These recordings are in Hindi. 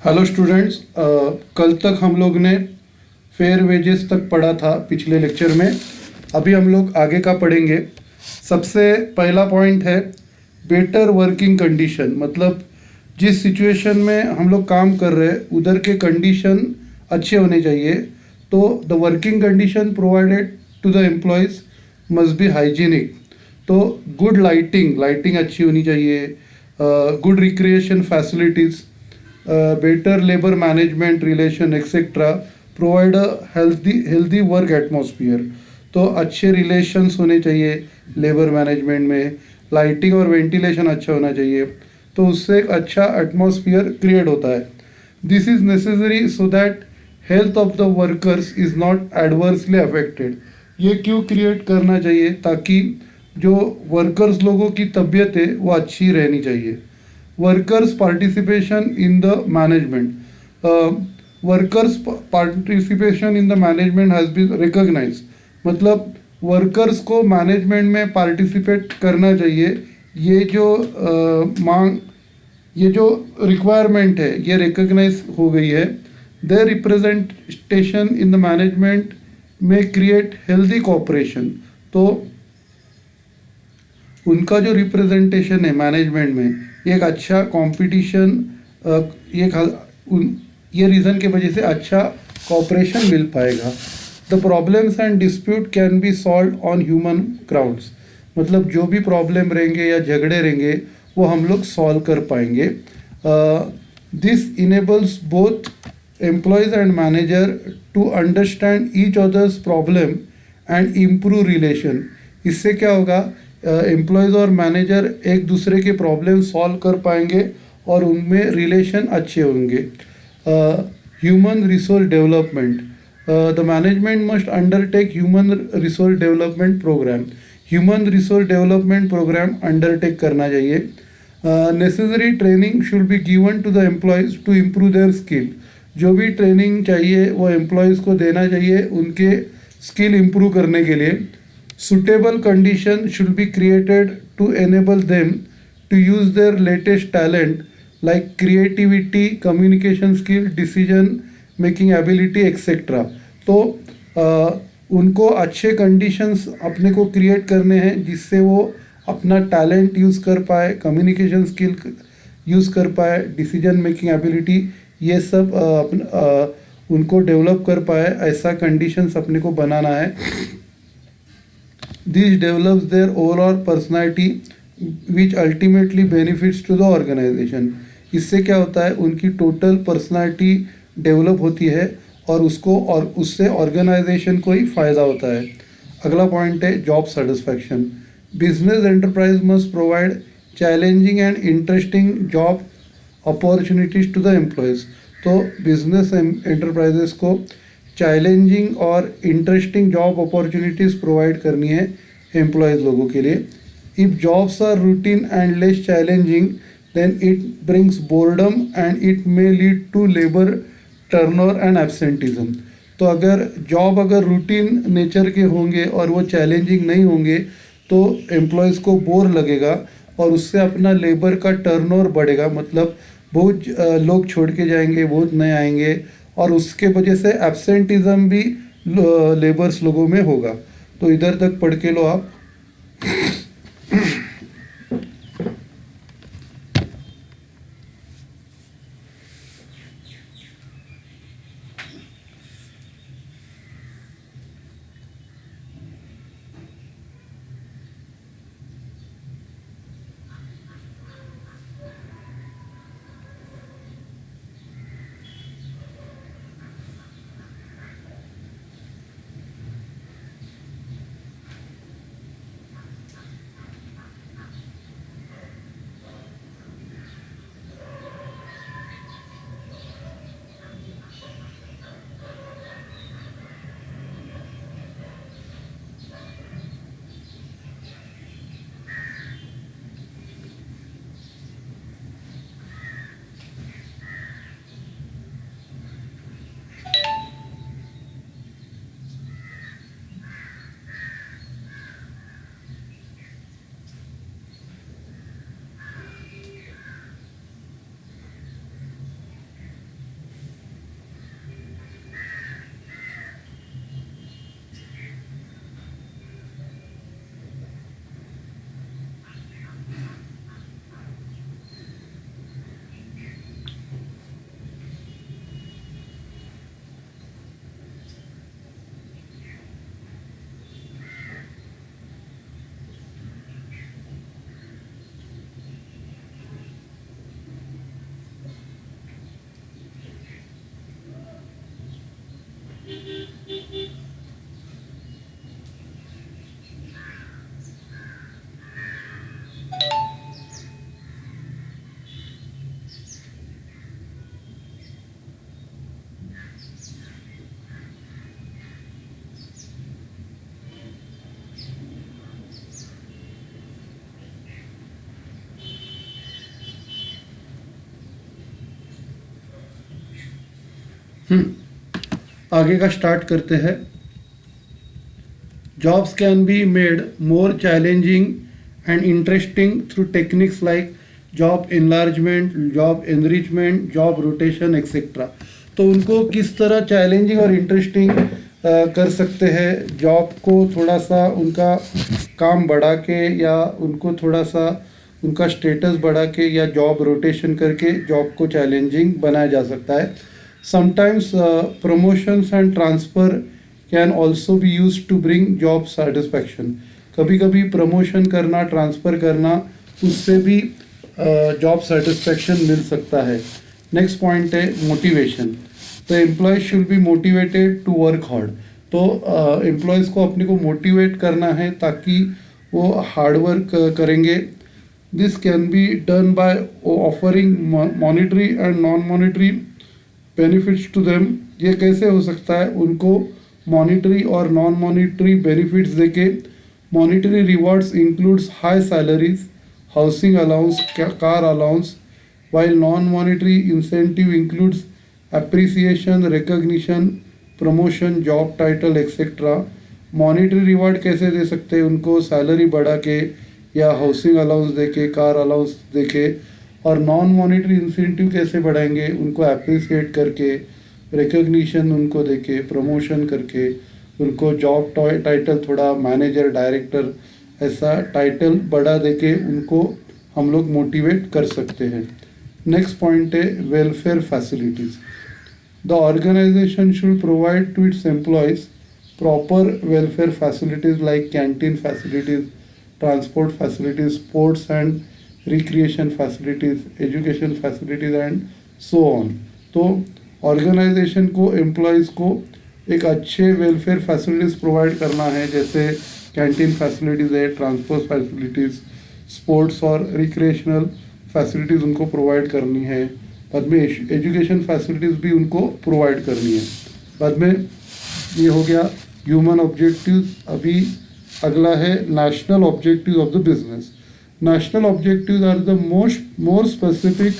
हेलो स्टूडेंट्स, कल तक हम लोग ने फेयर वेजेस तक पढ़ा था पिछले लेक्चर में। अभी हम लोग आगे का पढ़ेंगे। सबसे पहला पॉइंट है बेटर वर्किंग कंडीशन, मतलब जिस सिचुएशन में हम लोग काम कर रहे हैं उधर के कंडीशन अच्छे होने चाहिए। तो the working condition provided to the employees must be hygienic. तो गुड लाइटिंग अच्छी होनी चाहिए, good recreation facilities, better labor management relation etc. provide a healthy work atmosphere। तो अच्छे रिलेशंस होने चाहिए लेबर मैनेजमेंट में, लाइटिंग और वेंटिलेशन अच्छा होना चाहिए, तो उससे एक अच्छा एटमॉस्फेयर क्रिएट होता है। This is necessary so that health of the workers is not adversely affected. ये क्यों क्रिएट करना चाहिए? ताकि जो वर्कर्स लोगों की तबीयत है वो अच्छी रहनी चाहिए। Workers participation in the management, workers participation in the management has been recognise. मतलब वर्कर्स को मैनेजमेंट में पार्टिसिपेट करना चाहिए। ये जो ये जो रिक्वायरमेंट है ये रिकॉग्नाइज हो गई है। The representation in the management में क्रिएट हेल्दी कोऑपरेशन। तो उनका जो रिप्रेजेंटेशन है मैनेजमेंट में एक अच्छा कंपटीशन, ये रीज़न की वजह से अच्छा कोऑपरेशन मिल पाएगा। The problems and dispute can be solve on human grounds. मतलब जो भी प्रॉब्लम रहेंगे या झगड़े रहेंगे वो हम लोग सॉल्व कर पाएंगे। This enables both employees and manager to understand each others problem and improve relation. इससे क्या होगा, एम्प्लॉयज़ और मैनेजर एक दूसरे के प्रॉब्लम सॉल्व कर पाएंगे और उनमें रिलेशन अच्छे होंगे। Human resource development, the management must undertake human resource development program. Human resource development program undertake करना चाहिए। Necessary training should be given to the employees to improve their skill. जो भी ट्रेनिंग चाहिए वो एम्प्लॉयज़ को देना चाहिए उनके स्किल इम्प्रूव करने के लिए। Suitable condition should be created to enable them to use their latest talent like creativity, communication skill, decision making ability etc. तो उनको अच्छे कंडीशंस अपने को क्रिएट करने हैं जिससे वो अपना टैलेंट यूज़ कर पाए, कम्युनिकेशन स्किल यूज़ कर पाए, डिसीजन मेकिंग एबिलिटी ये सब उनको डेवलप कर पाए। ऐसा कंडीशंस अपने को बनाना है। This develops their overall personality which ultimately benefits to the organization। इससे क्या होता है, उनकी टोटल पर्सनालिटी डेवलप होती है और उससे ऑर्गेनाइजेशन को ही फ़ायदा होता है। अगला पॉइंट है job satisfaction. Business enterprise must provide challenging and interesting job opportunities to the employees. तो बिजनेस एंटरप्राइजेस को चैलेंजिंग और इंटरेस्टिंग जॉब अपॉर्चुनिटीज़ प्रोवाइड करनी है एम्प्लॉयज़ लोगों के लिए। If jobs are routine and less challenging then it brings boredom and it may lead to labour turnover and absenteeism. तो अगर रूटीन नेचर के होंगे और वो चैलेंजिंग नहीं होंगे तो एम्प्लॉयज़ को बोर लगेगा और उससे अपना लेबर का टर्नओवर बढ़ेगा। मतलब बहुत लोग छोड़ के जाएंगे, बहुत नए आएंगे और उसके वजह से एब्सेंटिज्म भी लेबर्स लोगों में होगा। तो इधर तक पढ़ के लो आप। आगे का स्टार्ट करते हैं। Jobs can be made more challenging and interesting through techniques like job enlargement, job enrichment, job rotation etcetera. तो उनको किस तरह चैलेंजिंग और इंटरेस्टिंग कर सकते हैं, जॉब को थोड़ा सा उनका काम बढ़ा के या उनको थोड़ा सा उनका स्टेटस बढ़ा के या जॉब रोटेशन करके जॉब को चैलेंजिंग बनाया जा सकता है। Sometimes promotions and transfer can also be use to bring job satisfaction. कभी कभी प्रमोशन करना, ट्रांसफ़र करना, उससे भी जॉब सेटिस्फैक्शन मिल सकता है। नेक्स्ट पॉइंट है motivation. The employee should be motivated to work hard. तो एम्प्लॉयज़ को अपने को मोटिवेट करना है ताकि वो हार्ड वर्क करेंगे। This can be done by offering monetary and non monetary benefits to them. ये कैसे हो सकता है, उनको मॉनिटरी और नॉन मॉनिटरी बेनिफिट्स देके। Monetary rewards includes high salaries, housing allowance, car allowance, while non-monetary incentive includes appreciation, recognition, promotion, job title, etc. Monetary reward कैसे दे सकते हैं, उनको सैलरी बढ़ा के या हाउसिंग अलाउंस दे के, कार अलाउंस दे के। और नॉन मॉनिटरी इंसेंटिव कैसे बढ़ाएंगे, उनको अप्रिसिएट करके, रिकग्निशन उनको दे के, प्रमोशन करके, उनको जॉब टाइटल थोड़ा मैनेजर, डायरेक्टर ऐसा टाइटल बढ़ा दे के उनको हम लोग मोटिवेट कर सकते हैं। नेक्स्ट पॉइंट है welfare facilities. The organisation should provide to its employees proper welfare facilities like canteen facilities, transport facilities, sports and recreation facilities, education facilities and so on. तो ऑर्गेनाइजेशन को एम्प्लॉयज़ को एक अच्छे वेलफेयर फैसिलिटीज़ प्रोवाइड करना है, जैसे कैंटीन फैसिलिटीज़ है, ट्रांसपोर्ट फैसिलिटीज़, स्पोर्ट्स और रिक्रिएशनल फैसिलिटीज़ उनको प्रोवाइड करनी है। बाद में एजुकेशन फैसिलिटीज़ भी उनको प्रोवाइड करनी है। बाद में ये हो गया ह्यूमन ऑब्जेक्टिव्स। अभी अगला है national objectives of the business. National objectives are the more specific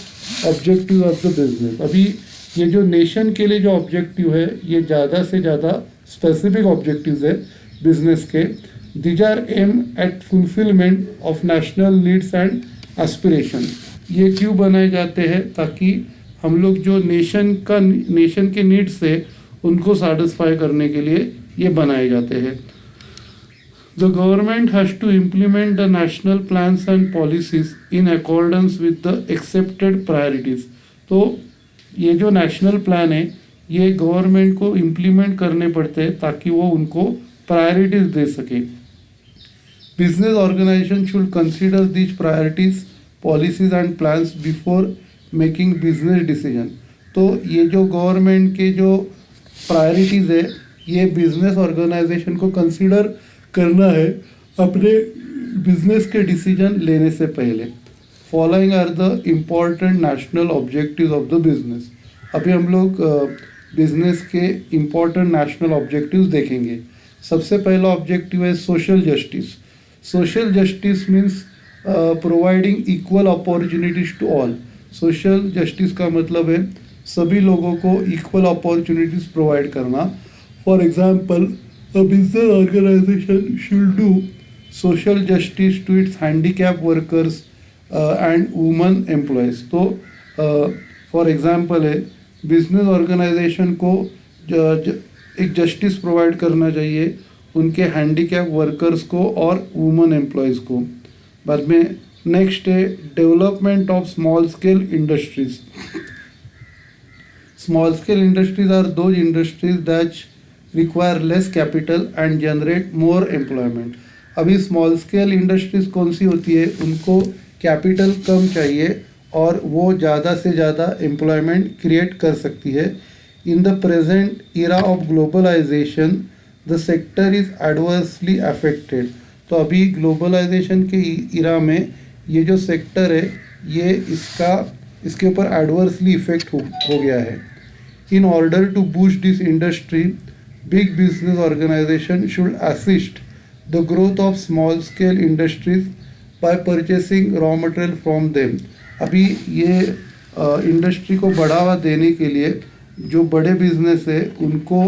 objectives of the business. अभी ये जो नेशन के लिए जो ऑब्जेक्टिव है, ये ज़्यादा से ज़्यादा स्पेसिफिक ऑब्जेक्टिव्स है बिजनेस के। These are aimed at fulfillment of national needs and aspiration। ये क्यों बनाए जाते हैं, ताकि हम लोग जो नेशन के नीड्स है उनको सेटिस्फाई करने के लिए ये बनाए जाते हैं। The government has to implement the national plans and policies in accordance with the accepted priorities. तो ये जो नेशनल प्लान है ये गवर्नमेंट को इम्प्लीमेंट करने पड़ते हैं ताकि वो उनको प्रायोरिटीज़ दे सके। Business organization should consider these priorities, policies and plans before making business decision। तो ये जो गवर्नमेंट के जो प्रायोरिटीज़ है ये बिजनेस ऑर्गेनाइजेशन को कंसीडर करना है अपने बिजनेस के डिसीजन लेने से पहले। Following are the important national objectives of the business. अभी हम लोग बिजनेस के इम्पॉर्टेंट नेशनल ऑब्जेक्टिव्स देखेंगे। सबसे पहला ऑब्जेक्टिव है social justice. Social justice means providing equal opportunities to all. Social justice का मतलब है सभी लोगों को इक्वल अपॉर्चुनिटीज़ प्रोवाइड करना। For example a business organisation should do social justice to its handicap workers and woman employees. तो फॉर एग्जांपल है बिजनेस ऑर्गेनाइजेशन को एक जस्टिस प्रोवाइड करना चाहिए उनके हैंडीकैप वर्कर्स को और वुमन एम्प्लॉयज़ को। बाद में नेक्स्ट है development of small scale industries. Small scale industries are those industries that require less capital and generate more employment. अभी स्मॉल स्केल इंडस्ट्रीज कौन सी होती है, उनको कैपिटल कम चाहिए और वो ज़्यादा से ज़्यादा एम्प्लॉयमेंट क्रिएट कर सकती है। In the present era of globalisation the sector is adversely affected. तो अभी ग्लोबलाइजेशन के इरा में ये जो सेक्टर है ये इसके ऊपर एडवर्सली इफेक्ट हो गया है। In order to boost this industry big business organisation should assist the growth of small scale industries by purchasing raw material from them. अभी ये इंडस्ट्री को बढ़ावा देने के लिए जो बड़े बिजनेस है उनको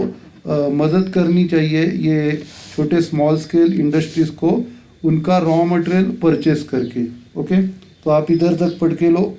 मदद करनी चाहिए, ये छोटे स्मॉल स्केल इंडस्ट्रीज़ को उनका रॉ मटेरियल परचेस करके। ओके, तो आप इधर तक पढ़ के लो।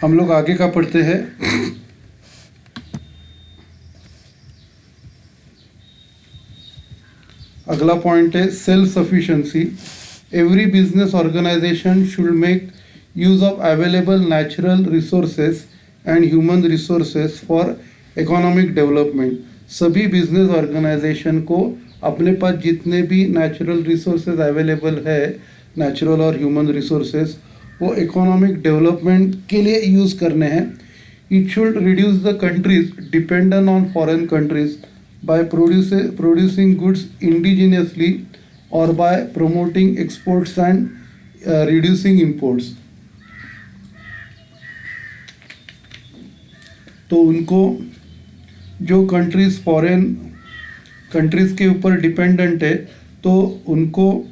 हम लोग आगे का पढ़ते हैं। अगला पॉइंट है self sufficiency. Every business organisation should make use of available natural resources and human resources for economic development. सभी बिजनेस ऑर्गेनाइजेशन को अपने पास जितने भी नेचुरल रिसोर्सेज अवेलेबल है, नेचुरल और ह्यूमन रिसोर्सेज, वो इकोनॉमिक डेवलपमेंट के लिए यूज़ करने हैं। It should reduce the country's dependent on foreign countries by producing goods indigenously और by promoting exports and reducing imports. तो उनको जो कंट्रीज फॉरेन कंट्रीज़ के ऊपर डिपेंडेंट है, तो उनको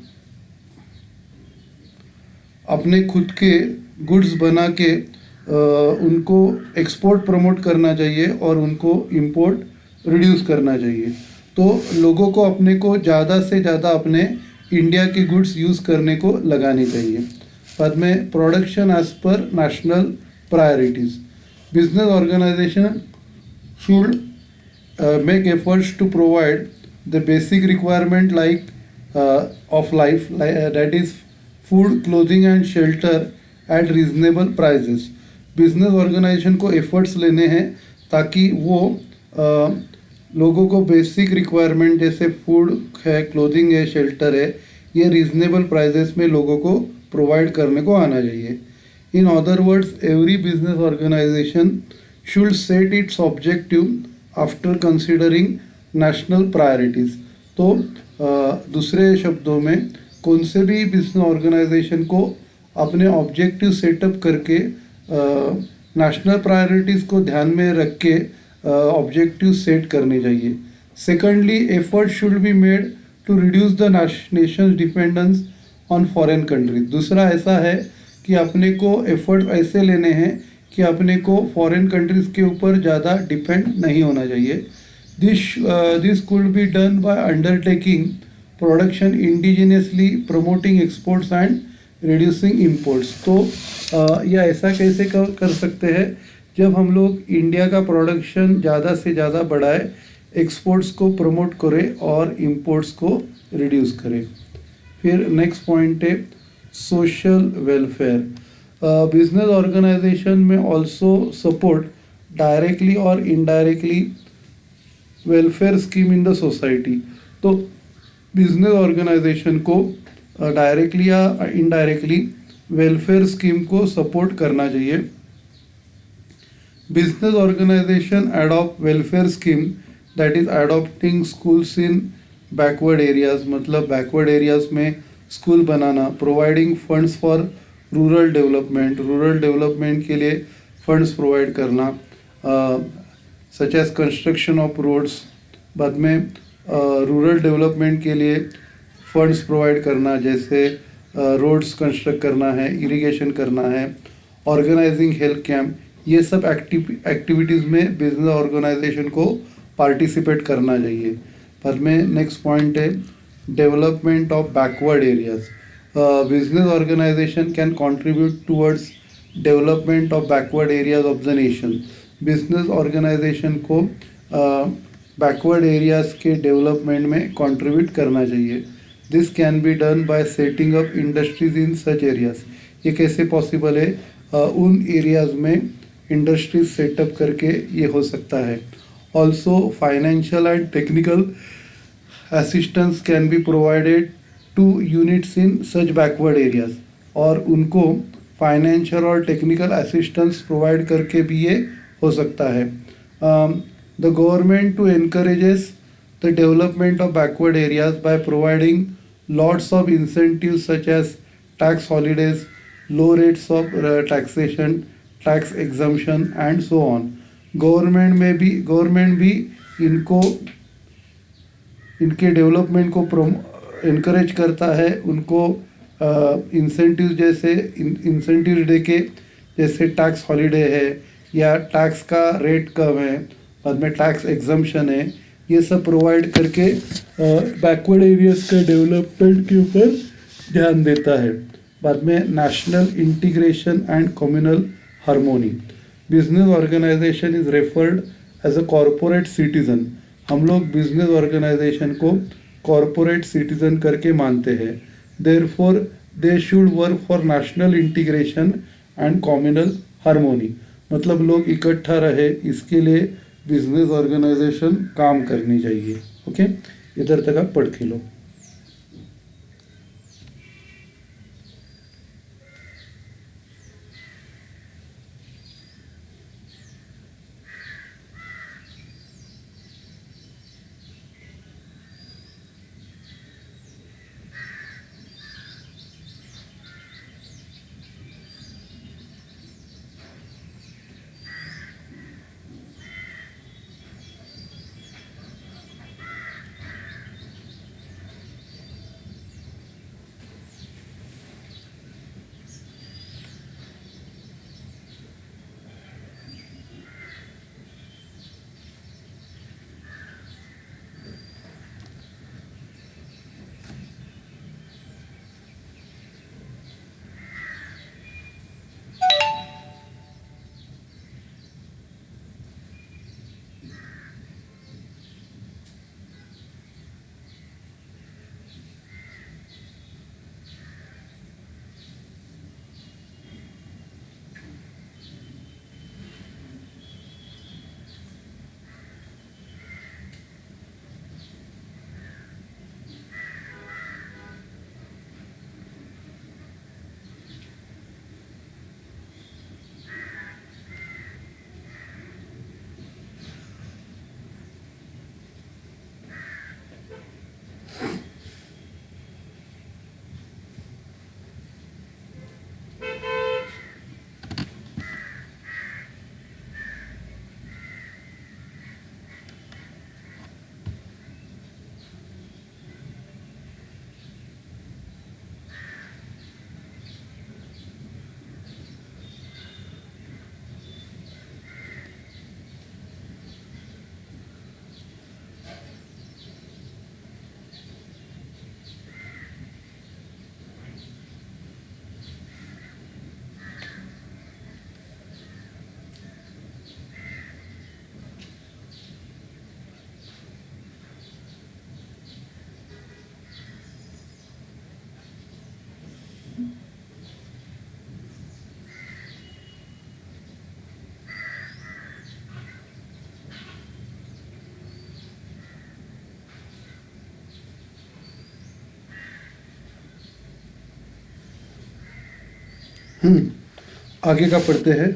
अपने खुद के गुड्स बना के उनको एक्सपोर्ट प्रमोट करना चाहिए और उनको इंपोर्ट रिड्यूस करना चाहिए। तो लोगों को अपने को ज़्यादा से ज़्यादा अपने इंडिया के गुड्स यूज़ करने को लगानी चाहिए। बाद में production as per national priorities. Business organisation should make efforts to provide the basic requirement of life, that is food, clothing and shelter at reasonable prices. Business organisation को एफर्ट्स लेने हैं ताकि वो लोगों को बेसिक रिक्वायरमेंट जैसे फूड है, क्लोथिंग है, शेल्टर है, ये रीजनेबल प्राइजेस में लोगों को प्रोवाइड करने को आना चाहिए. In other words, every business organisation should set its objective after considering national priorities. तो दूसरे शब्दों में, कौन से भी बिजनेस ऑर्गेनाइजेशन को अपने ऑब्जेक्टिव सेटअप करके नेशनल प्रायोरिटीज़ को ध्यान में रख के ऑब्जेक्टिव सेट करने चाहिए. Secondly, effort should be made to reduce the nation's dependence on foreign countries. दूसरा ऐसा है कि अपने को एफर्ट ऐसे लेने हैं कि अपने को फॉरेन कंट्रीज़ के ऊपर ज़्यादा डिपेंड नहीं होना चाहिए. This could be done bye undertaking production indigenously, promoting exports and reducing imports. तो यह ऐसा कैसे कर सकते हैं, जब हम लोग इंडिया का प्रोडक्शन ज़्यादा से ज़्यादा बढ़ाए, एक्सपोर्ट्स को प्रमोट करें और इम्पोर्ट्स को रिड्यूस करें. फिर नेक्स्ट पॉइंट है सोशल वेलफेयर. बिजनेस ऑर्गेनाइजेशन में ऑल्सो सपोर्ट डायरेक्टली और indirectly welfare scheme in the society. तो बिजनेस ऑर्गेनाइजेशन को डायरेक्टली या इनडायरेक्टली वेलफेयर स्कीम को सपोर्ट करना चाहिए. Business organisation adopt welfare scheme, that is adopting schools in backward areas, मतलब बैकवर्ड एरियाज में स्कूल बनाना, providing funds for rural development के लिए फंड्स प्रोवाइड करना, such as construction of roads. बाद में रूरल डेवलपमेंट के लिए फंड्स प्रोवाइड करना, जैसे रोड्स कंस्ट्रक्ट करना है, इरिगेशन करना है, ऑर्गेनाइजिंग हेल्थ कैंप. ये सब एक्टिविटीज़ में बिजनेस ऑर्गेनाइजेशन को पार्टिसिपेट करना चाहिए. बाद में नेक्स्ट पॉइंट है development of backward areas. Business organisation can contribute towards development of backward areas of the nation. Business organisation को बैकवर्ड एरियाज के डेवलपमेंट में कंट्रीब्यूट करना चाहिए. This can be done by setting up industries in such areas. ये कैसे पॉसिबल है, उन एरियाज में इंडस्ट्रीज सेटअप करके ये हो सकता है. Also financial and technical assistance can be provided two units in such backward areas. और उनको फाइनेंशियल और टेक्निकल असिस्टेंस प्रोवाइड करके भी ये हो सकता है. The government too encourages the development of backward areas by providing lots of incentives such as tax holidays, low rates of taxation, tax exemption and so on. Government भी इनको इनके डेवलपमेंट को इनकरेज करता है. उनको इंसेंटिव जैसे इंसेंटिव दे के, जैसे टैक्स हॉलीडे है या टैक्स का रेट कम है, बाद में टैक्स एग्जम्पशन है, ये सब प्रोवाइड करके बैकवर्ड एरियाज का डेवलपमेंट के ऊपर ध्यान देता है. बाद में national integration and communal harmony. Business organisation is referred as a corporate citizen. हम लोग बिजनेस ऑर्गेनाइजेशन को कॉरपोरेट सिटीजन करके मानते हैं. Therefore they should work for national integration and communal harmony. मतलब लोग इकट्ठा रहे, इसके लिए बिजनेस ऑर्गेनाइजेशन काम करनी चाहिए. ओके, इधर तक आप पढ़ के लो. आगे का पढ़ते हैं।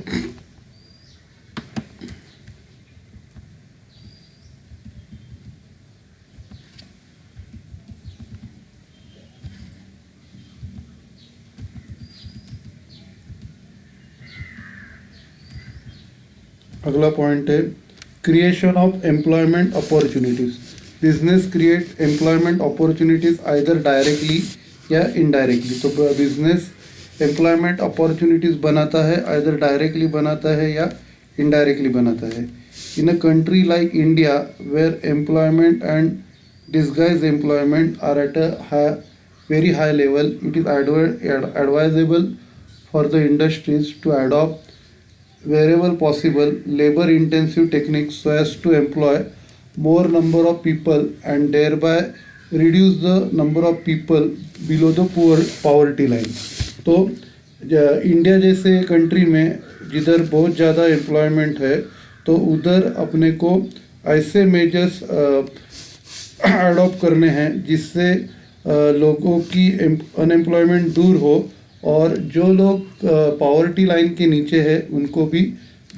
अगला पॉइंट है creation of employment opportunities. Business create employment opportunities either directly या इनडायरेक्टली। तो बिजनेस एम्प्लॉयमेंट अपॉर्चुनिटीज बनाता है, आइदर डायरेक्टली बनाता है या इनडायरेक्टली बनाता है। In a country like India where employment and disguised employment are at a very high level, it is advisable for the industries to adopt wherever possible labor intensive techniques so as to employ more number of people and thereby reduce the number of people below the poverty line। तो इंडिया जैसे कंट्री में जिधर बहुत ज़्यादा एम्प्लॉयमेंट है तो उधर अपने को ऐसे मेजर्स अडॉप्ट करने हैं जिससे लोगों की अनएम्प्लॉयमेंट दूर हो और जो लोग पॉवर्टी लाइन के नीचे है उनको भी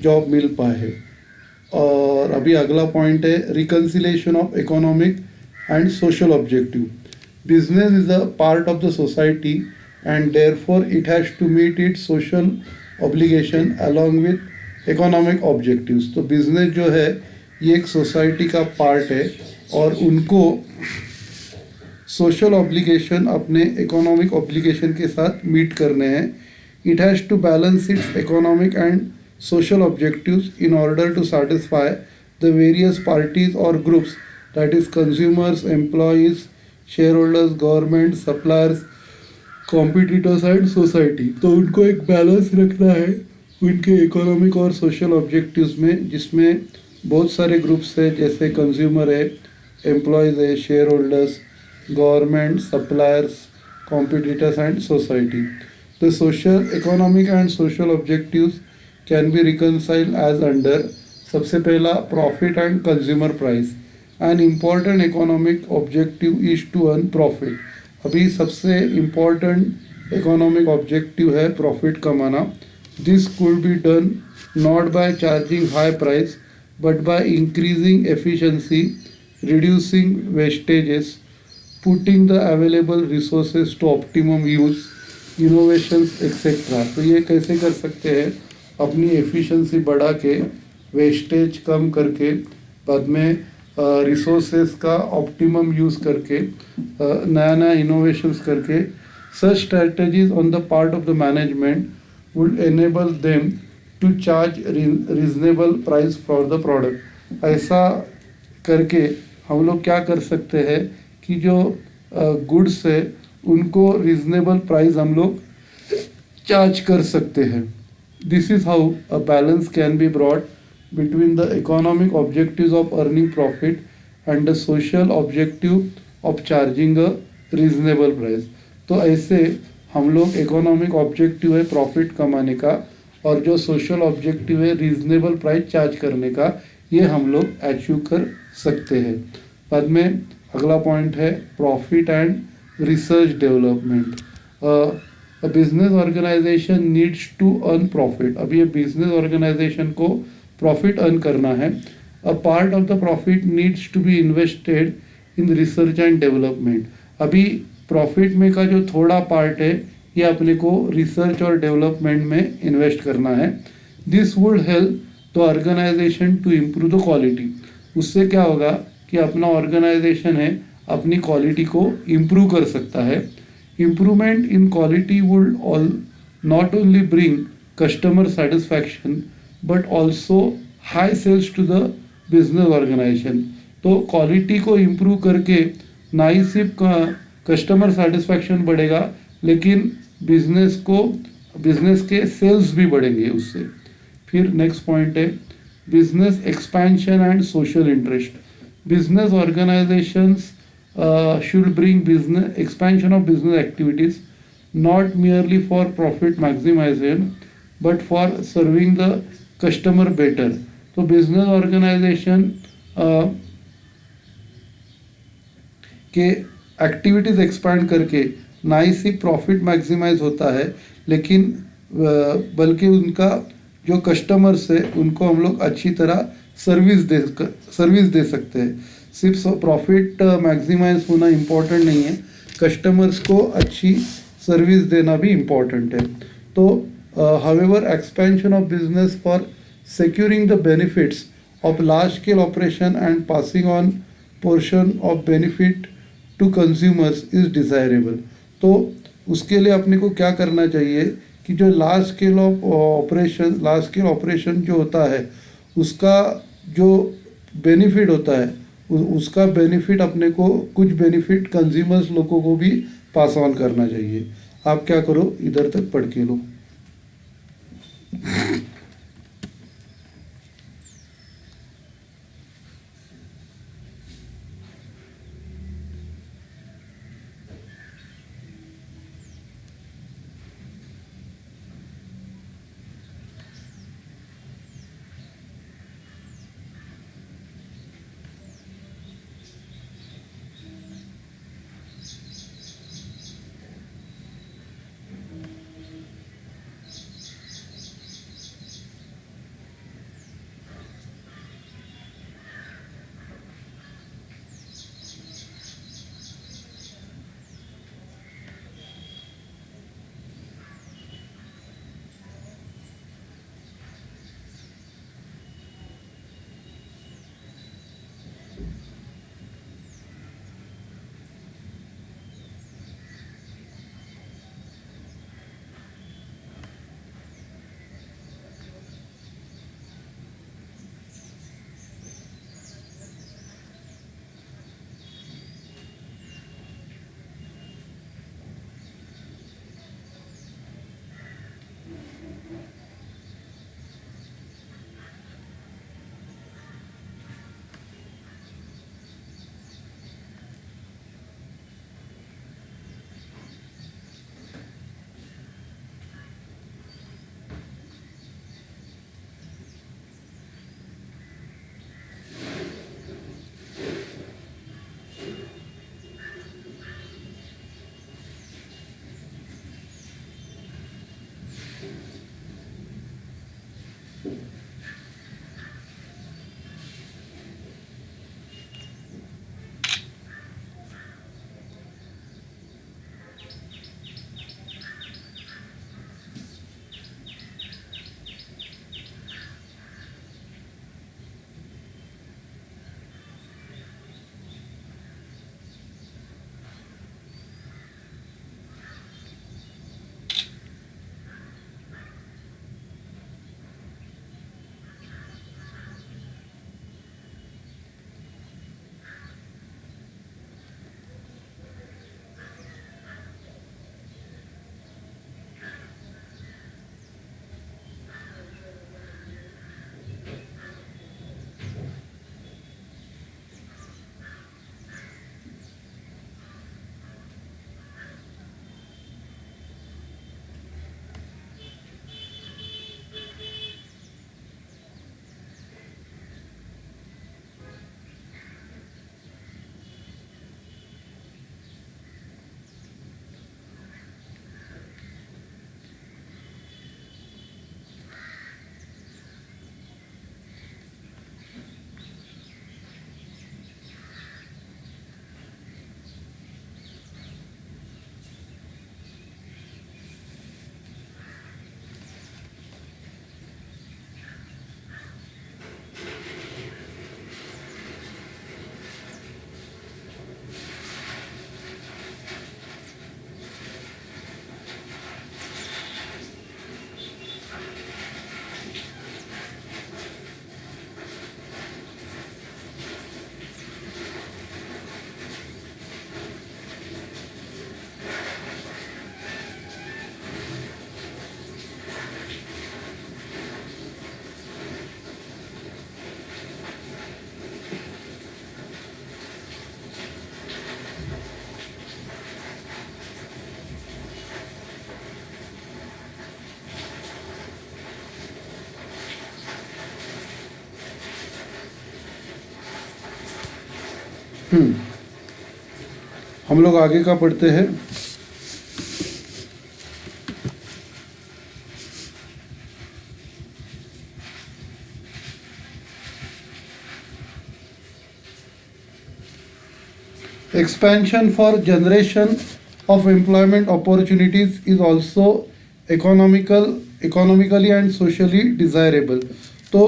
जॉब मिल पाए। और अभी अगला पॉइंट है reconciliation of economic and social objective. Business is a part of the society and therefore it has to meet its social obligation along with economic objectives. तो बिजनेस जो है ये एक सोसाइटी का पार्ट है और उनको सोशल ऑब्लिगेशन अपने इकोनॉमिक ऑब्लिगेशन के साथ मीट करने हैं। It has to balance its economic and social objectives in order to satisfy the various parties or groups, that is consumers, employees, shareholders, government, suppliers, competitors and society। तो उनको एक बैलेंस रखना है उनके इकोनॉमिक और सोशल ऑब्जेक्टिव्स में, जिसमें बहुत सारे ग्रुप्स है जैसे कंज्यूमर है, एम्प्लॉयज़ है, share holders, government, suppliers, competitors and society. The social economic and social objectives can be reconciled as under. सबसे पहला profit and consumer price. An important economic objective is to earn profit. अभी सबसे इम्पॉर्टेंट इकोनॉमिक ऑब्जेक्टिव है प्रॉफिट कमाना। This could be done not by charging high price but by increasing efficiency, reducing wastages, putting the available resources to optimum use, innovations etc। तो ये कैसे कर सकते हैं? अपनी एफिशिएंसी बढ़ा के, वेस्टेज कम करके, बाद में रिसोर्सेज का ऑप्टिमम यूज़ करके, नया नया इनोवेशंस करके। such strategies on the part of the management would enable them to charge reasonable price for the product. ऐसा करके हम लोग क्या कर सकते हैं कि जो गुड्स है उनको रीजनेबल प्राइस हम लोग चार्ज कर सकते हैं। This is how a balance can be brought between the economic objectives of earning profit and the social objective of charging a reasonable price. तो ऐसे हम लोग इकोनॉमिक ऑब्जेक्टिव है प्रॉफिट कमाने का और जो सोशल ऑब्जेक्टिव है रीजनेबल प्राइस चार्ज करने का, ये हम लोग अचीव कर सकते हैं। बाद में अगला पॉइंट है profit and research development. A business organisation needs to earn profit. अब ये बिजनेस ऑर्गेनाइजेशन को प्रॉफिट अर्न करना है। A part of the profit needs to be invested in research and development. अभी प्रॉफिट में का जो थोड़ा पार्ट है ये अपने को रिसर्च और डेवलपमेंट में इन्वेस्ट करना है। This would help the organisation to improve the quality. उससे क्या होगा कि अपना ऑर्गेनाइजेशन है अपनी क्वालिटी को इम्प्रूव कर सकता है। Improvement in quality would not only bring customer satisfaction but also high sales to the business organisation. तो क्वालिटी को इम्प्रूव करके ना ही सिर्फ कस्टमर सेटिस्फैक्शन बढ़ेगा लेकिन बिजनेस के सेल्स भी बढ़ेंगे उससे। फिर नेक्स्ट पॉइंट है business expansion and social interest. Business organisations should bring business expansion of business activities not merely for profit maximisation but for serving the customer better. तो बिजनेस ऑर्गेनाइजेशन के एक्टिविटीज़ एक्सपैंड करके ना ही सिर्फ प्रॉफिट मैक्सिमाइज होता है लेकिन बल्कि उनका जो कस्टमर्स है उनको हम लोग अच्छी तरह सर्विस दे सकते हैं। सिर्फ प्रॉफिट मैक्सिमाइज होना इम्पोर्टेंट नहीं है, कस्टमर्स को अच्छी सर्विस देना भी इम्पोर्टेंट है। तो however expansion of business for securing the benefits of large scale operation and passing on portion of benefit to consumers is desirable। तो उसके लिए अपने को क्या करना चाहिए कि जो लार्ज स्केल ऑपरेशन जो होता है उसका जो बेनिफिट होता है उसका बेनिफिट अपने को कुछ बेनिफिट कंज्यूमर्स लोगों को भी पास ऑन करना चाहिए। आप क्या करो, इधर तक पढ़ के लो। हम लोग आगे का पढ़ते हैं। Expansion for generation of employment opportunities is also economically and socially desirable. तो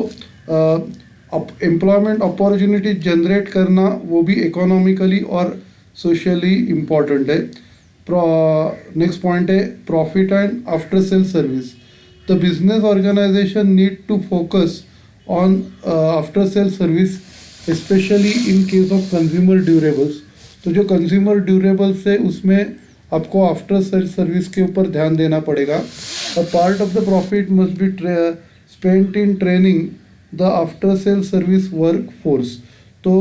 एम्प्लॉयमेंट अपॉर्चुनिटी जनरेट करना वो भी इकोनॉमिकली और सोशली इम्पॉर्टेंट है. नेक्स्ट पॉइंट है profit and after sale service. The business organisation need to focus on after sale service specially in case of consumer durables. तो जो कंज्यूमर ड्यूरेबल्स है उसमें आपको आफ्टर सेल सर्विस के ऊपर ध्यान देना पड़ेगा. अ part of the profit must be spent in training the after sale service work force. तो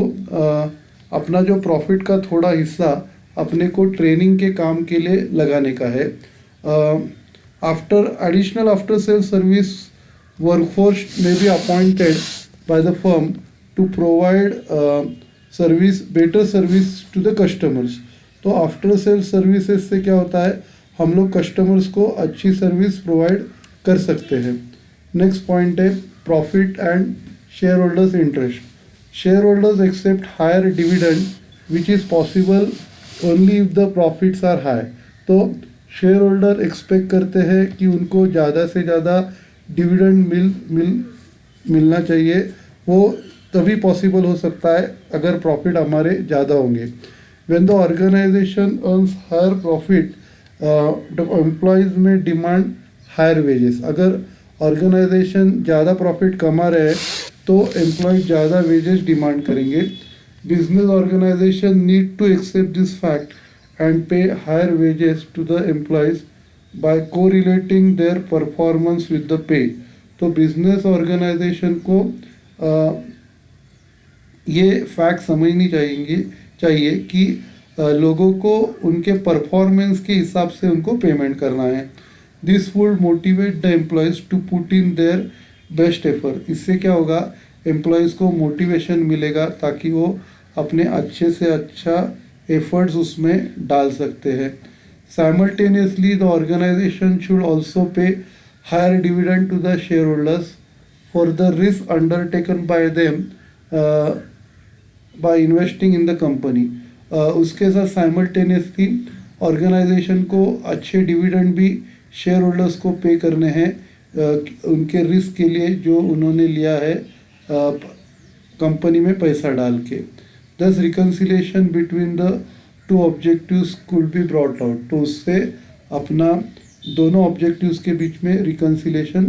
अपना जो प्रॉफिट का थोड़ा हिस्सा अपने को ट्रेनिंग के काम के लिए लगाने का है. After sale service workforce may be appointed by the firm to provide better service to the customers. तो आफ्टर सेल सर्विसेज से क्या होता है, हम लोग कस्टमर्स को अच्छी सर्विस प्रोवाइड कर सकते हैं. नेक्स्ट पॉइंट है profit and share holders interest. Share holders accept higher dividend which is possible only if the profits are high. तो शेयर होल्डर एक्सपेक्ट करते हैं कि उनको ज़्यादा से ज़्यादा डिविडेंड मिलना चाहिए. वो तभी पॉसिबल हो सकता है अगर प्रॉफिट हमारे ज़्यादा होंगे. When the organisation earns higher profit the employees में डिमांड हायर वेजेस. अगर ऑर्गेनाइजेशन ज़्यादा प्रॉफिट कमा रहे हैं तो एम्प्लॉय ज़्यादा वेजेस डिमांड करेंगे. Business organisation need to accept this fact and pay higher wages to the employees by correlating their performance with the pay. तो बिजनेस ऑर्गेनाइजेशन को ये फैक्ट समझनी चाहिए कि लोगों को उनके परफॉर्मेंस के हिसाब से उनको पेमेंट करना है. This would motivate the employees to put in their best effort. इससे क्या होगा, एम्प्लॉयज़ को मोटिवेशन मिलेगा ताकि वो अपने अच्छे से अच्छा एफर्ट्स उसमें डाल सकते हैं. Simultaneously the organisation should also pay higher dividend to the share holders for the risk undertaken by them by investing in the company. उसके साथ साइमल्टेनियसली ऑर्गेनाइजेशन को अच्छे डिविडेंड भी शेयर होल्डर्स को पे करने हैं उनके रिस्क के लिए जो उन्होंने लिया है कंपनी में पैसा डाल के. दस reconciliation between the two objectives could be brought out. तो उससे अपना दोनों ऑब्जेक्टिव्स के बीच में रिकन्सिलेशन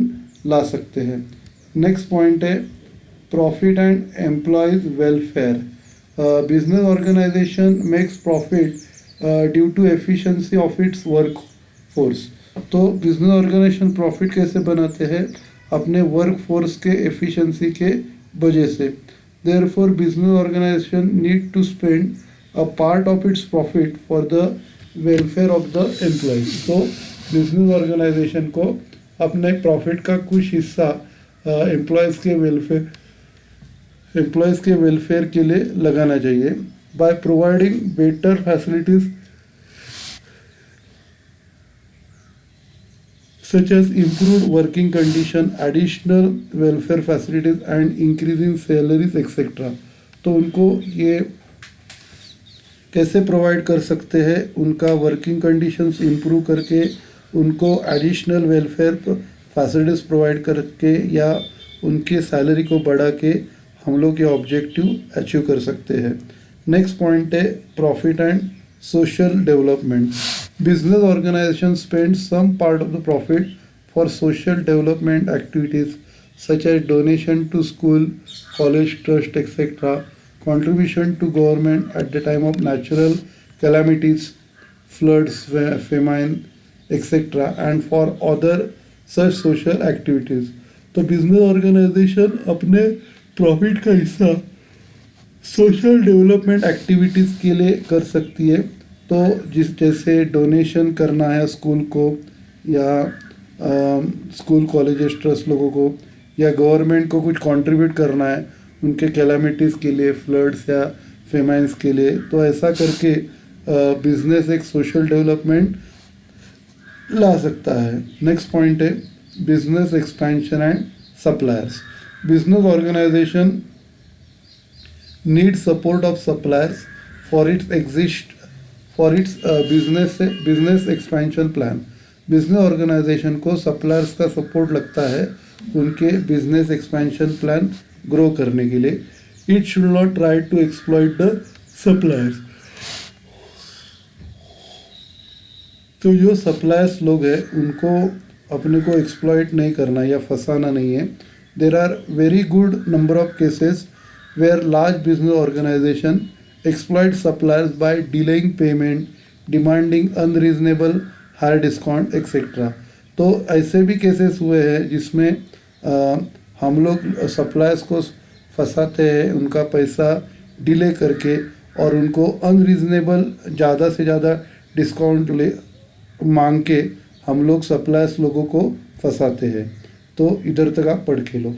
ला सकते हैं. नेक्स्ट पॉइंट है profit and employees welfare. Business organisation makes profit due to efficiency of its work force. तो बिजनेस ऑर्गेनाइजेशन प्रॉफिट कैसे बनाते हैं, अपने वर्क फोर्स के एफिशिएंसी के वजह से. Therefore business organisation need to spend a part of its profit for the welfare of the employees. तो बिजनेस ऑर्गेनाइजेशन को अपने प्रॉफिट का कुछ हिस्सा एम्प्लॉयज़ के वेलफेयर के लिए लगाना चाहिए. By providing better facilities such as improved working condition, additional welfare facilities and increasing salaries etc. तो उनको ये कैसे प्रोवाइड कर सकते हैं, उनका वर्किंग कंडीशंस इम्प्रूव करके, उनको एडिशनल वेलफेयर फैसिलिटीज़ प्रोवाइड करके या उनके सैलरी को बढ़ा के हम लोग ये ऑब्जेक्टिव अचीव कर सकते हैं. नेक्स्ट पॉइंट है profit and social development. Business organizations spend some part of the profit for social development activities such as donation to school, college trust, etc., contribution to government at the time of natural calamities, floods, famine, etc., and for other such social activities. तो बिजनेस ऑर्गेनाइजेशन अपने प्रॉफिट का हिस्सा सोशल डेवलपमेंट एक्टिविटीज़ के लिए कर सकती है. तो जैसे डोनेशन करना है स्कूल को या स्कूल कॉलेजेस ट्रस्ट लोगों को, या गवर्नमेंट को कुछ कंट्रीब्यूट करना है उनके कैलामिटीज़ के लिए, फ्लड्स या फेमाइंस के लिए. तो ऐसा करके बिजनेस एक सोशल डेवलपमेंट ला सकता है. नेक्स्ट पॉइंट है business expansion and suppliers. Business organisation need support of suppliers for its business expansion plan. Business organisation को सप्लायर्स का सपोर्ट लगता है उनके बिजनेस एक्सपेंशन प्लान ग्रो करने के लिए। It should not try to exploit the suppliers. तो जो सप्लायर्स लोग हैं उनको अपने को एक्सप्लॉइट नहीं करना या फंसाना नहीं है। There are very good number of cases where large business organisation exploit suppliers by delaying payment, demanding unreasonable higher discount et cetera. तो ऐसे भी केसेस हुए हैं जिसमें हम लोग सप्लायर्स को फंसाते हैं उनका पैसा डिले करके और उनको अनरीजनेबल ज़्यादा से ज़्यादा डिस्काउंट ले मांग के हम लोग सप्लायर्स लोगों को फंसाते हैं। तो इधर तक आप पढ़ के लो।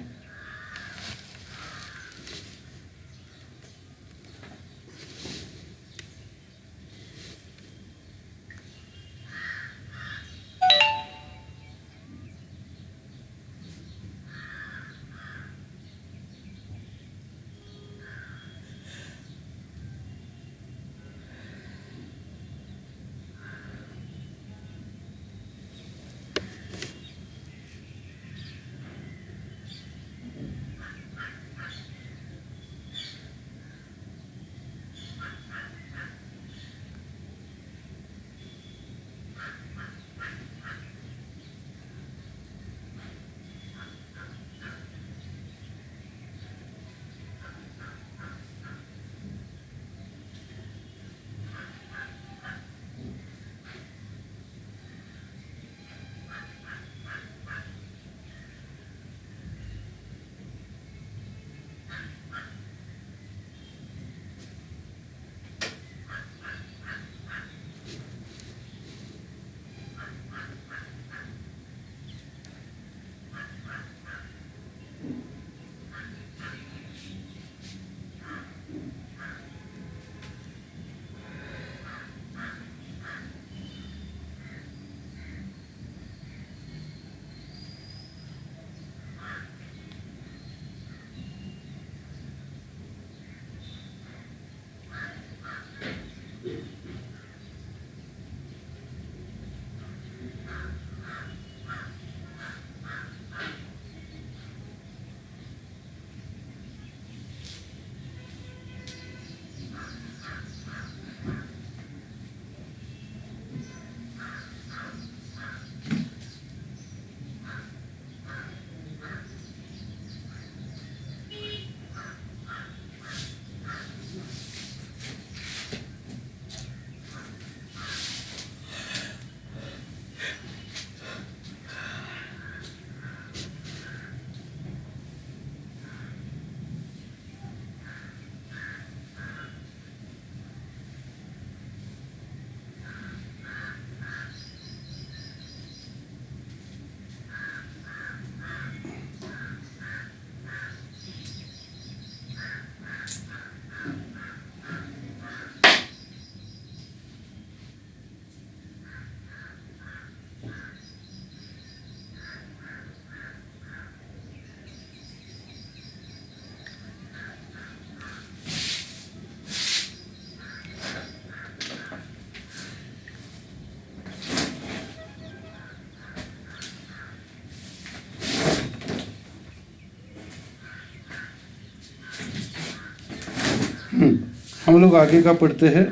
हम लोग आगे का पढ़ते हैं।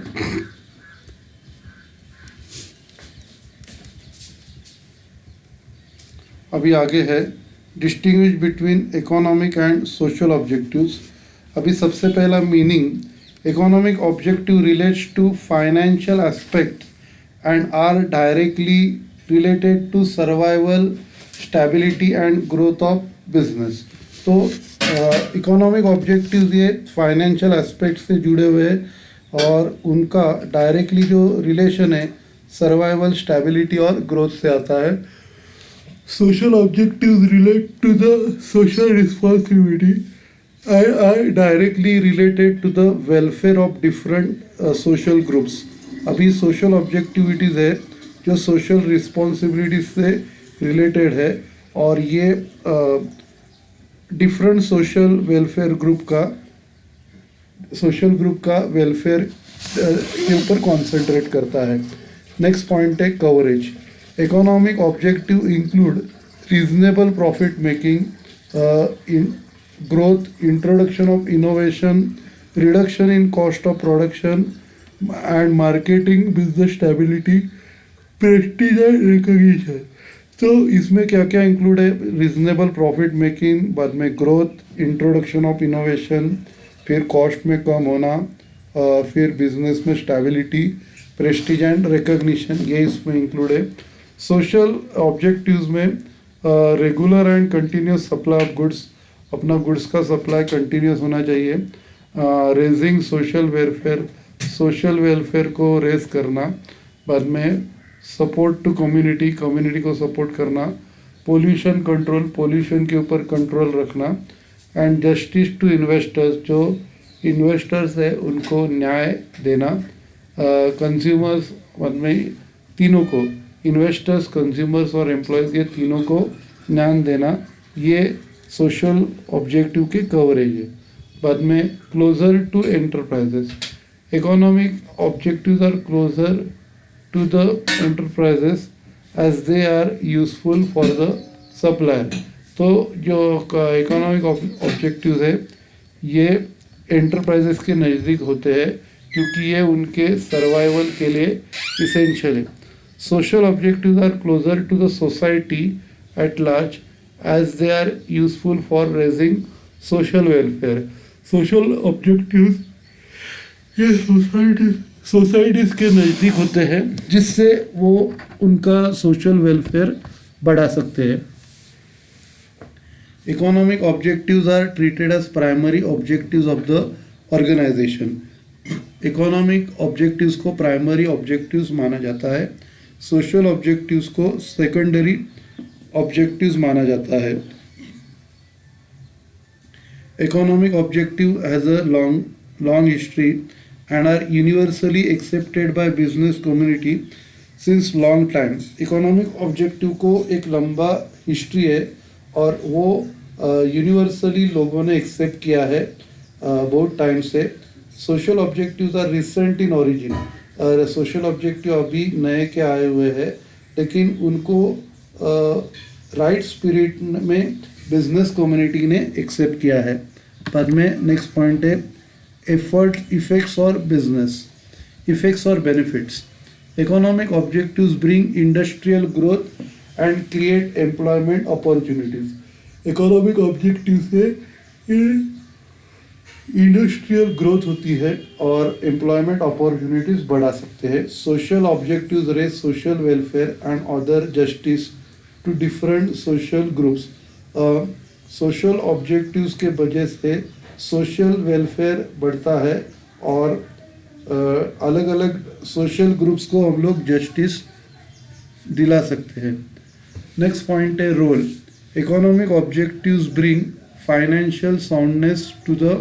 अभी आगे है distinguish between economic and social objectives. अभी सबसे पहला meaning, economic objective relates to financial aspect and are directly related to survival, stability and growth of business. तो इकोनॉमिक ऑब्जेक्टिव्स ये फाइनेंशियल एस्पेक्ट से जुड़े हुए हैं और उनका डायरेक्टली जो रिलेशन है सर्वाइवल, स्टेबिलिटी और ग्रोथ से आता है। Social objectives relate to the social responsibility and are directly related to the welfare of different social groups. अभी सोशल ऑब्जेक्टिविटीज़ है जो सोशल रिस्पॉन्सिबिलिटीज से रिलेटेड है और ये डिफरेंट सोशल ग्रुप का वेलफेयर के ऊपर कॉन्सेंट्रेट करता है। नेक्स्ट पॉइंट है coverage. Economic objective include reasonable profit making, in growth, introduction of innovation, reduction in cost of production and marketing, business stability, prestige and recognition। तो इसमें क्या क्या इंक्लूड है? रीजनेबल प्रॉफिट मेकिंग, बाद में ग्रोथ, इंट्रोडक्शन ऑफ इनोवेशन, फिर कॉस्ट में कम होना, फिर बिजनेस में स्टेबिलिटी, प्रेस्टीज एंड रिकॉग्निशन, ये इसमें इंक्लूड है। सोशल ऑब्जेक्टिव्स में regular and continuous supply of goods, अपना गुड्स का सप्लाई कंटिन्यूस होना चाहिए। रेजिंग सोशल वेलफेयर को रेज करना, बाद में सपोर्ट टू कम्युनिटी, कम्युनिटी को सपोर्ट करना, पोल्यूशन कंट्रोल, पोल्यूशन के ऊपर कंट्रोल रखना, एंड जस्टिस टू इन्वेस्टर्स, जो इन्वेस्टर्स है उनको न्याय देना। कंज्यूमर्स, बाद में तीनों को, इन्वेस्टर्स, कंज्यूमर्स और एम्प्लॉयज़, ये तीनों को न्याय देना, ये सोशल ऑब्जेक्टिव के कवरेज है। बाद में closer to enterprises, economic objectives are closer to the enterprises as they are useful for the supplier. तो जो इकोनॉमिक ऑब्जेक्टिव्स है ये एंटरप्राइजेस के नज़दीक होते हैं क्योंकि ये उनके सर्वाइवल के लिए इसेंशियल है। Social objectives are closer to the society at large as they are useful for raising social welfare। social objectives ये सोसाइटीज़ के नज़दीक होते हैं जिससे वो उनका सोशल वेलफेयर बढ़ा सकते हैं। Economic objectives are treated as primary objectives of the organisation. Economic objectives को प्राइमरी ऑब्जेक्टिव्स माना जाता है, सोशल ऑब्जेक्टिव्स को सेकेंडरी ऑब्जेक्टिव्स माना जाता है। Economic objective has a long history and are universally accepted by business community since long time. इकोनॉमिक ऑब्जेक्टिव को एक लंबा हिस्ट्री है और वो यूनिवर्सली लोगों ने एक्सेप्ट किया है बहुत टाइम से। Social objectives are recent in origin, और सोशल ऑब्जेक्टिव अभी नए के आए हुए हैं लेकिन उनको राइट स्पिरिट में बिजनेस कम्युनिटी ने एक्सेप्ट किया है। बाद में नेक्स्ट पॉइंट है इफेक्ट्स और बिजनेस, इफेक्ट्स और benefits. Economic objectives bring industrial growth and create employment opportunities. Economic objective से इंडस्ट्रियल ग्रोथ होती है और एम्प्लॉयमेंट अपॉर्चुनिटीज बढ़ा सकते हैं। Social objectives raise social welfare and other justice to different social groups. Social objectives के वजह से सोशल वेलफेयर बढ़ता है और अलग अलग सोशल ग्रुप्स को हम लोग जस्टिस दिला सकते हैं। नेक्स्ट पॉइंट है role. Economic objectives bring financial soundness to the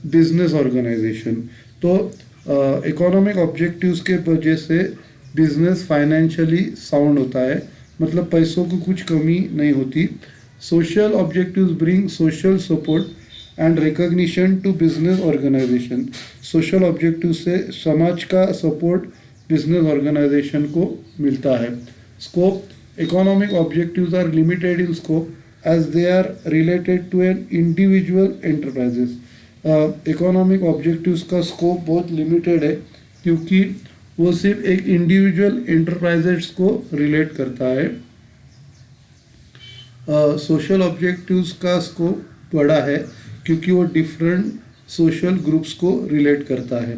business organisation. तो इकोनॉमिक ऑब्जेक्टिव्स के वजह से बिजनेस फाइनेंशियली साउंड होता है, मतलब पैसों की कुछ कमी नहीं होती। Social objectives bring social support and recognition to business organisation. Social objective से समाज का सपोर्ट बिजनेस ऑर्गेनाइजेशन को मिलता है। Scope. Economic objectives are limited in scope as they are related to an individual enterprises. Economic objectives का स्कोप बहुत लिमिटेड है क्योंकि वो सिर्फ एक इंडिविजुअल एंटरप्राइजेस को रिलेट करता है। सोशल ऑब्जेक्टिव्स का स्कोप बड़ा है क्योंकि वो डिफरेंट सोशल ग्रुप्स को रिलेट करता है।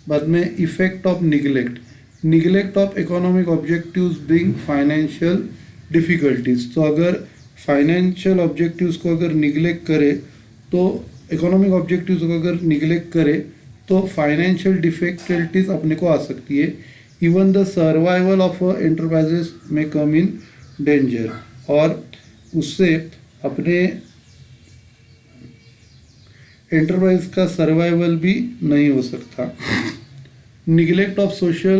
बाद में effect of neglect of economic objectives bring financial difficulties. तो अगर फाइनेंशियल ऑब्जेक्टिव्स को अगर निगलेक्ट करे तो इकोनॉमिक ऑब्जेक्टिव्स को अगर निगलेक्ट करे तो फाइनेंशियल डिफ़िकल्टीज अपने को आ सकती है। Even the survival of enterprises में कम इन डेंजर, और उससे अपने एंटरप्राइज का सर्वाइवल भी नहीं हो सकता। Neglect of social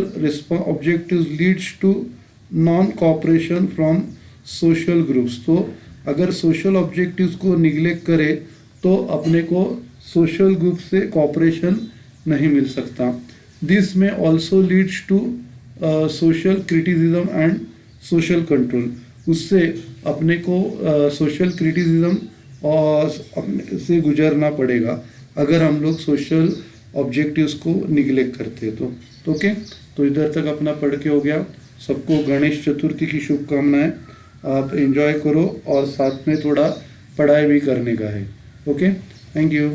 objectives leads to non cooperation from social groups. तो अगर सोशल ऑब्जेक्टिव्स को निगलेक्ट करे तो अपने को सोशल ग्रुप से कोऑपरेशन नहीं मिल सकता। This may also leads to social criticism and social control. उससे अपने को सोशल क्रिटिसिज्म और से गुजरना पड़ेगा अगर हम लोग सोशल ऑब्जेक्टिव्स को निगलेक्ट करते हैं तो। ओके, तो इधर तक अपना पढ़ के हो गया। सबको गणेश चतुर्थी की शुभकामनाएं। आप एंजॉय करो और साथ में थोड़ा पढ़ाई भी करने का है। Okay, thank you.